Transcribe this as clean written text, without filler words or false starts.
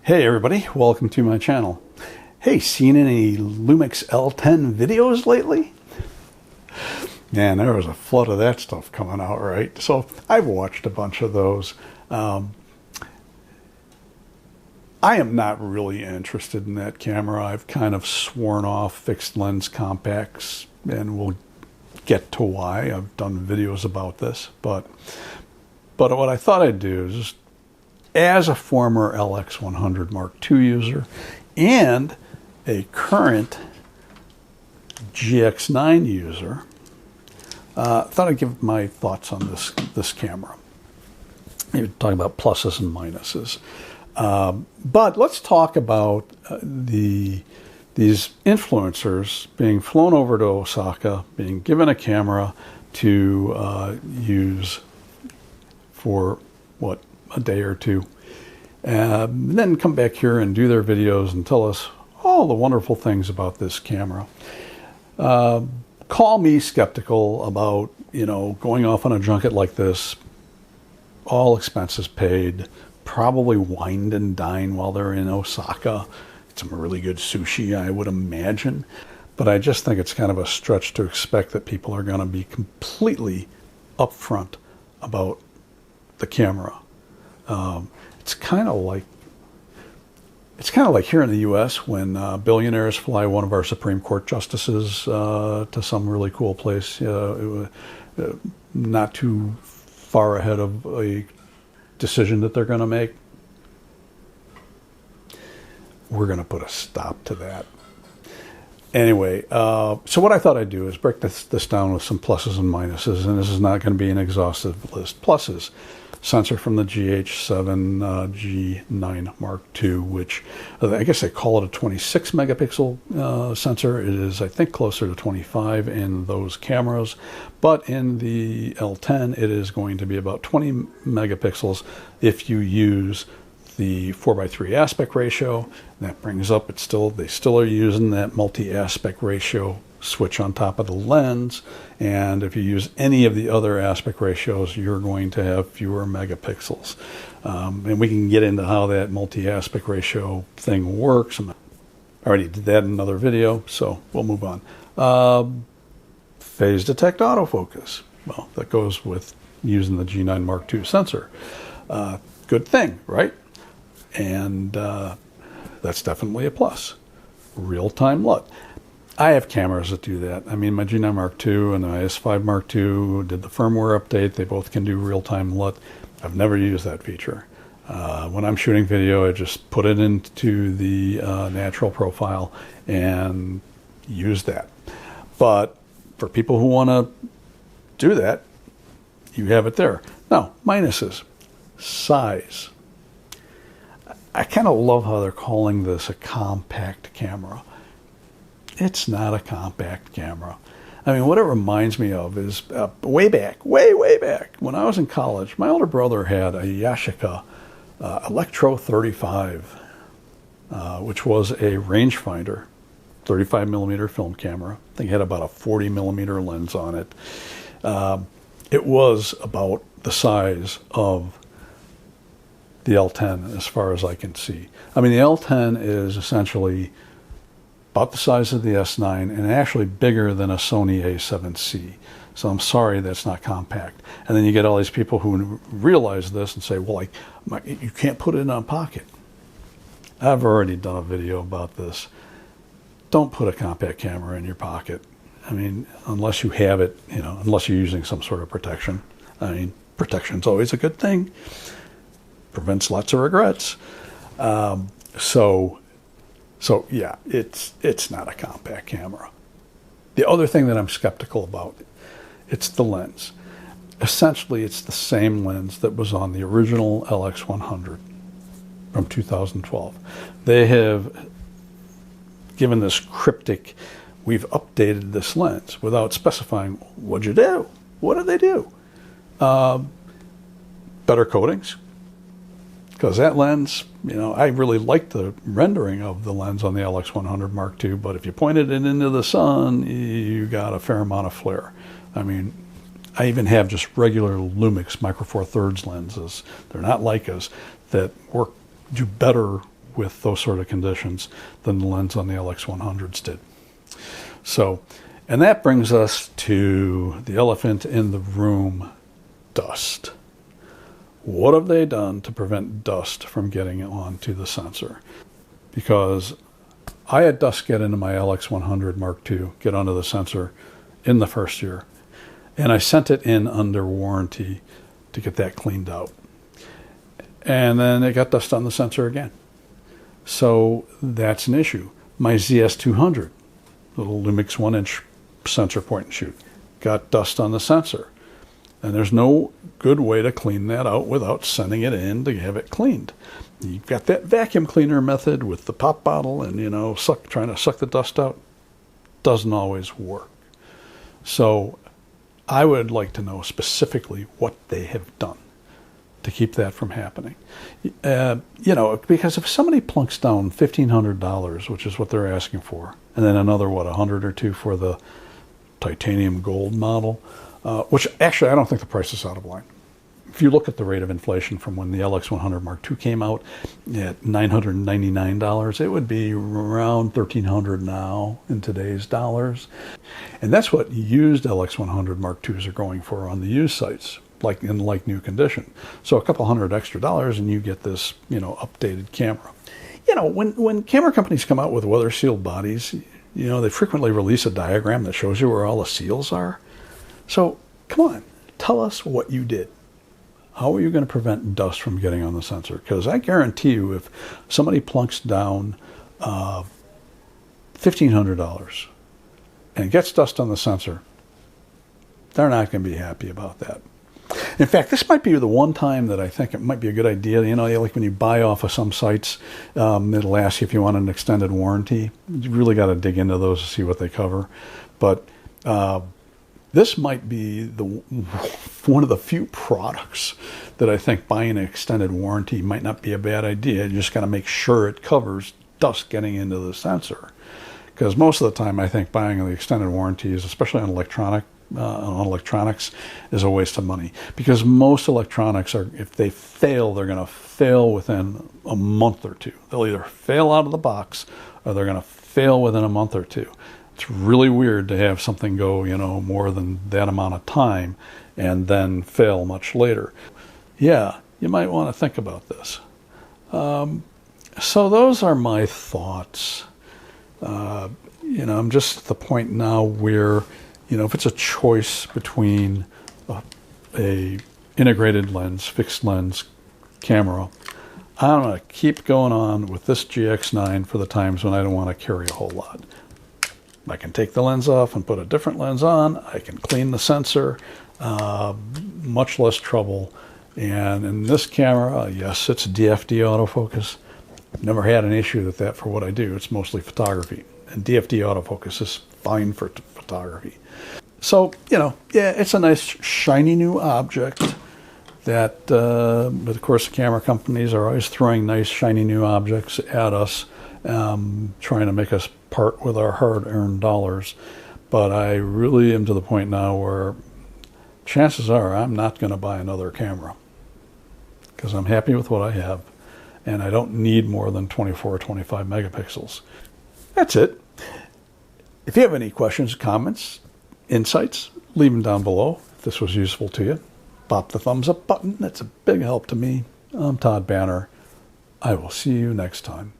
Hey everybody, welcome to my channel. Hey, seen any Lumix L10 videos lately? Man, there was a flood of that stuff coming out, right? So I've watched a bunch of those. I am not really interested in that camera. I've kind of sworn off fixed lens compacts, and we'll get to why. I've done videos about this, but what I thought I'd do is just, as a former LX100 Mark II user and a current GX9 user, thought I'd give my thoughts on this camera. Maybe talk about pluses and minuses. But let's talk about these influencers being flown over to Osaka, being given a camera to use for, what, a day or two, then come back here and do their videos and tell us all the wonderful things about this camera. Call me skeptical about, going off on a junket like this, all expenses paid, probably wined and dine while they're in Osaka. Some really good sushi, I would imagine. But I just think it's kind of a stretch to expect that people are going to be completely upfront about the camera. It's kind of like here in the U.S. when billionaires fly one of our Supreme Court justices to some really cool place, not too far ahead of a decision that they're going to make. We're going to put a stop to that. Anyway, so what I thought I'd do is break this down with some pluses and minuses, and this is not going to be an exhaustive list. Pluses: sensor from the GH7 G9 Mark II, which I guess they call it a 26 megapixel sensor. It is, I think, closer to 25 in those cameras, but in the L10 it is going to be about 20 megapixels if you use the 4:3 aspect ratio. That brings up, they still are using that multi-aspect ratio switch on top of the lens, and if you use any of the other aspect ratios, you're going to have fewer megapixels. And we can get into how that multi-aspect ratio thing works. I already did that in another video, so we'll move on. Phase detect autofocus. Well, that goes with using the G9 Mark II sensor. Good thing, right? And that's definitely a plus. Real-time LUT. I have cameras that do that. I mean, my G9 Mark II and the S5 Mark II did the firmware update. They both can do real-time LUT. I've never used that feature. When I'm shooting video, I just put it into the natural profile and use that. But for people who want to do that, you have it there. Now, minuses. Size. I kind of love how they're calling this a compact camera. It's not a compact camera. I mean, what it reminds me of is way back, when I was in college, my older brother had a Yashica Electro 35, which was a rangefinder, 35 millimeter film camera. I think it had about a 40 millimeter lens on it. It was about the size of the L10 as far as I can see. I mean, the L10 is essentially about the size of the S9 and actually bigger than a Sony A7C. So I'm sorry that's not compact. And then you get all these people who realize this and say, well, you can't put it in a pocket. I've already done a video about this. Don't put a compact camera in your pocket. I mean, unless you have it, unless you're using some sort of protection. I mean, protection's always a good thing. Prevents lots of regrets. So yeah, it's not a compact camera. The other thing that I'm skeptical about, it's the lens. Essentially, it's the same lens that was on the original LX100 from 2012. They have given this cryptic, we've updated this lens, without specifying, what'd you do? What did they do? Better coatings. Because that lens, I really like the rendering of the lens on the LX100 Mark II, but if you pointed it into the sun, you got a fair amount of flare. I mean, I even have just regular Lumix Micro Four Thirds lenses. They're not Leicas, that do better with those sort of conditions than the lens on the LX100s did. So, and that brings us to the elephant in the room, dust. What have they done to prevent dust from getting onto the sensor? Because I had dust get into my LX100 Mark II, get onto the sensor in the first year, and I sent it in under warranty to get that cleaned out. And then it got dust on the sensor again. So that's an issue. My ZS200, little Lumix 1-inch sensor point and shoot, got dust on the sensor. And there's no good way to clean that out without sending it in to have it cleaned. You've got that vacuum cleaner method with the pop bottle and, trying to suck the dust out. Doesn't always work. So I would like to know specifically what they have done to keep that from happening. Because if somebody plunks down $1,500, which is what they're asking for, and then another, $100 or $2 for the titanium gold model, which actually I don't think the price is out of line. If you look at the rate of inflation from when the LX100 Mark II came out at $999, it would be around $1,300 now in today's dollars. And that's what used LX100 Mark IIs are going for on the used sites, like in new condition. So a couple $100 extra and you get this, updated camera. When camera companies come out with weather sealed bodies, they frequently release a diagram that shows you where all the seals are. So come on, tell us what you did. How are you going to prevent dust from getting on the sensor? Because I guarantee you, if somebody plunks down $1,500 and gets dust on the sensor, they're not going to be happy about that. In fact, this might be the one time that I think it might be a good idea. Like when you buy off of some sites, it'll ask you if you want an extended warranty. You really got to dig into those to see what they cover. But this might be one of the few products that I think buying an extended warranty might not be a bad idea. You just got to make sure it covers dust getting into the sensor. Because most of the time I think buying the extended warranties, especially on electronics, is a waste of money. Because most electronics if they fail, they're going to fail within a month or two. They'll either fail out of the box or they're going to fail within a month or two. It's really weird to have something go, more than that amount of time and then fail much later. Yeah, you might want to think about this. So those are my thoughts. I'm just at the point now where, if it's a choice between a integrated lens, fixed lens camera, I'm going to keep going on with this GX9 for the times when I don't want to carry a whole lot. I can take the lens off and put a different lens on. I can clean the sensor, much less trouble. And in this camera, yes, it's DFD autofocus. Never had an issue with that for what I do. It's mostly photography. And DFD autofocus is fine for photography. So, it's a nice shiny new object that, but of course, the camera companies are always throwing nice shiny new objects at us, trying to make us part with our hard-earned dollars. But I really am to the point now where chances are I'm not going to buy another camera because I'm happy with what I have and I don't need more than 24 or 25 megapixels. That's it. If you have any questions, comments, insights, leave them down below. If this was useful to you, pop the thumbs up button. That's a big help to me. I'm Todd Banner. I will see you next time.